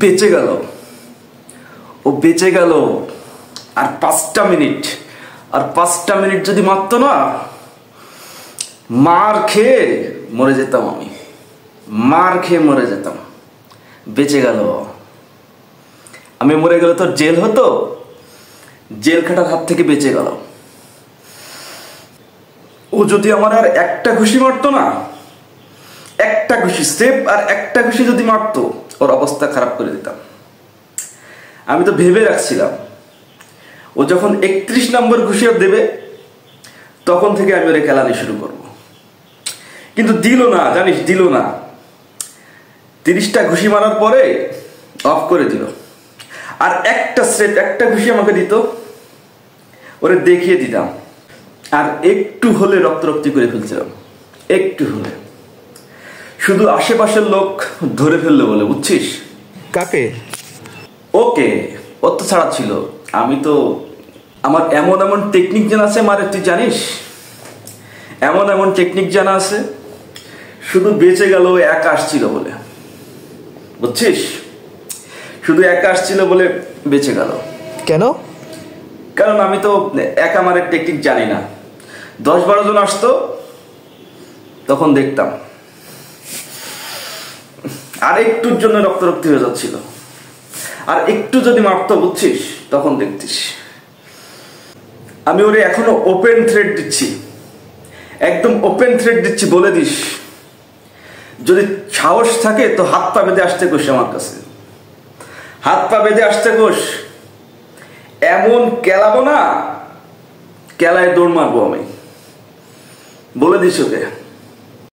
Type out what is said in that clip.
বেঁচে গেল, ও বেঁচে গেল। আর 5টা মিনিট, আর 5টা মিনিট যদি মারতো না, মার খেয়ে মরে যেতাম আমি, মার খেয়ে মরে যেতাম। বেঁচে গেল। আমি মরে গেলে তো জেল হতো, জেল খাটার হাত থেকে বেঁচে গেল। ও যদি আমার আর একটা ঘুষি মারতো না, একটা ঘুষি স্টেপ আর একটা ঘুষি যদি মারতো, ওর অবস্থা খারাপ করে দিতাম। আমি তো ভেবে রাখছিলাম ও যখন 31 নম্বর ঘুষি দেবে তখন থেকে আমি ওরে খেলানি শুরু করব, কিন্তু দিল না, জানিস, দিল না। 30টা ঘুষি মারার পরে অফ করে দিল। আর একটা স্টেপ, একটা ঘুষি আমাকে দিত, ওরে দেখিয়ে দিতাম। আর একটু হলে রক্তারক্তি করে ফেলছিলাম, একটু হলে। শুধু আশেপাশের লোক ধরে ফেললো বলে, বুঝছিস? কাকে? ওকে, ও তো ছাড়া ছিল। আমি তো, আমার এমন এমন টেকনিক জানা আছে মারে, তুই জানিস? এমন এমন টেকনিক জানা আছে। শুধু বেঁচে গেল একা আসছিল বলে, বুঝছিস? শুধু একা আসছিল বলে বেঁচে গেল। কেন? কারণ আমি তো একা মারের টেকনিক জানি না। 10-12 জন আসতো, তখন দেখতাম। আর একটুর জন্য রক্তারক্তি হয়ে যাচ্ছিল। আর একটু যদি মারতো, বুঝছিস, তখন দেখতিস। আমি ওরে এখনো ওপেন থ্রেড দিচ্ছি, একদম ওপেন থ্রেড দিচ্ছি। বলে দিস, যদি সাহস থাকে তো হাত পা বেঁধে আসতে কোস আমার কাছে, হাত পা বেঁধে আসতে কোস। এমন কেলাবো না, কেলায় দৌড় মারবো আমি। বলে দিস ওকে।